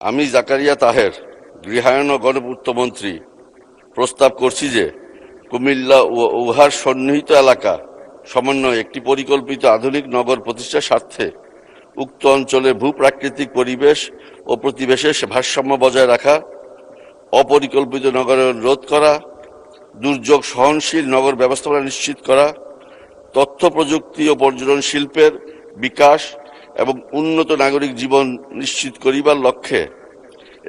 আমি জাকারিয়া তাহের, গৃহায়ন ও গণপূর্ত মন্ত্রী, প্রস্তাব করছি যে কুমিল্লা ও উহার সন্নিহিত এলাকা সমন্বয়ে একটি পরিকল্পিত আধুনিক নগর প্রতিষ্ঠার স্বার্থে উক্ত অঞ্চলে ভূপ্রাকৃতিক পরিবেশ ও প্রতিবেশের ভারসাম্য বজায় রাখা, অপরিকল্পিত নগরায়ন রোধ করা, দুর্যোগ সহনশীল নগর ব্যবস্থাপনা নিশ্চিত করা, তথ্য প্রযুক্তি ও পর্যটন শিল্পের বিকাশ এবং উন্নত নাগরিক জীবন নিশ্চিত করিবার লক্ষ্যে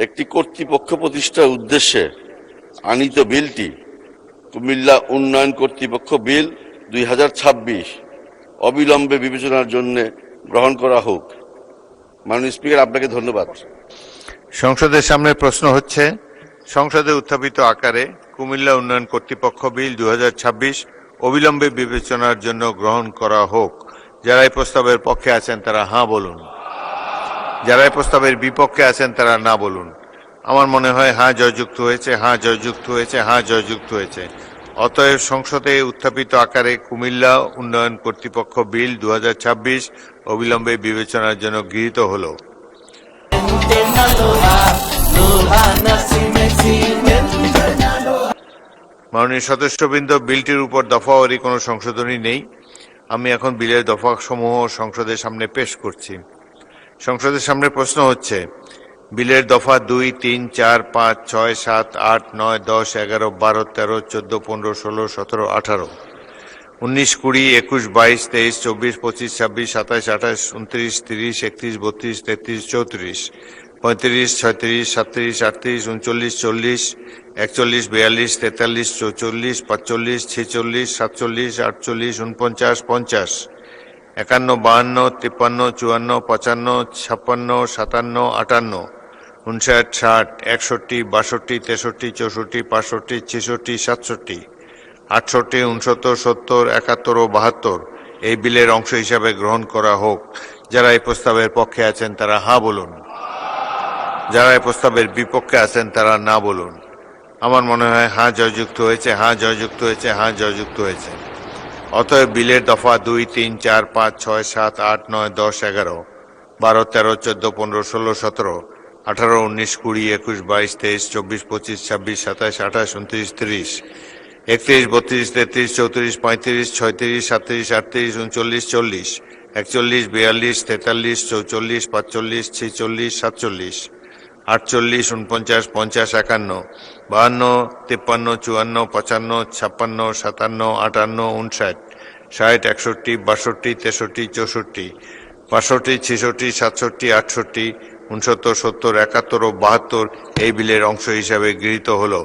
একটি কর্তৃপক্ষ প্রতিষ্ঠার উদ্দেশ্যে আনীত বিলটি কুমিল্লা উন্নয়ন কর্তৃপক্ষ বিল 2026 অবিলম্বে বিবেচনার জন্য গ্রহণ করা হোক। মাননীয় স্পিকার, আপনাকে ধন্যবাদ। সংসদের সামনে প্রশ্ন হচ্ছে, সংসদে উত্থাপিত আকারে কুমিল্লা উন্নয়ন কর্তৃপক্ষ বিল 2026 অবিলম্বে বিবেচনার জন্য গ্রহণ করা হোক। যারা এই প্রস্তাবের পক্ষে আছেন তারা হাঁ বলুন, যারা এই প্রস্তাবের বিপক্ষে আছেন তারা না বলুন। আমার মনে হয় হাঁ জয়যুক্ত হয়েছে, হাঁ জয়যুক্ত হয়েছে, হাঁ জয়যুক্ত হয়েছে। অতএব সংসদে উত্থাপিত আকারে কুমিল্লা উন্নয়ন কর্তৃপক্ষ বিল 2026 অবিলম্বে বিবেচনার জন্য গৃহীত হল। মাননীয় সদস্যবৃন্দ, বিলটির উপর দফাওয়ারি কোনো সংশোধনী নেই। আমি এখন বিলের দফাসমূহ সংসদের সামনে পেশ করছি। সংসদের সামনে প্রশ্ন হচ্ছে, বিলের দফা 2, 3, 4, 5, 6, 7, 8, 9, 10, 11, 12, 13, 14, 15, 16, 17, 18, 19, 20, 21, 22, 23, 24, 25, 26, 27, 28, 29, 30, 31, 32, 33, 34, 35, 36, 37, 38, 39, 40, 41, 42, 43, 44, 45, 46, 47, 48, 49, 50, 51, 52, 53, 54, 55, 56, 57, 58, 59, 60, 61, 62, 63, 64, 65, 66, 67, 68, 69, 70, 71 ও 72 এই বিলের অংশ হিসাবে গ্রহণ করা হোক। যারা এই প্রস্তাবের পক্ষে আছেন তারা হাঁ বলুন, যারা এই প্রস্তাবের বিপক্ষে আছেন তারা না বলুন। আমার মনে হয় হাঁ জয়যুক্ত হয়েছে, হাঁ জয়যুক্ত হয়েছে, হাঁ জয়যুক্ত হয়েছে। অতএব বিলের দফা 2, 3, 4, 5, 6, 7, 8, 9, 10, 11, 12, 13, 14, 15, 16, 17, 18, 19, 20, 21, 22, 23, 24, 25, 26, 27, 28, 29, 30, 31, 32, 33, 34, 35, 36, 37, 38, 39, 40, 41, 42, 43, 44, 45, 46, 47, 48, 49, 50, 51, 52, 53, 54, 55, 56, 57, 58, 59, 60, 61, 62, 63, 64, 65, 66, 67, 68, 69, 70, 71 ও 72 এই বিলের অংশ হিসাবে গৃহীত হলো।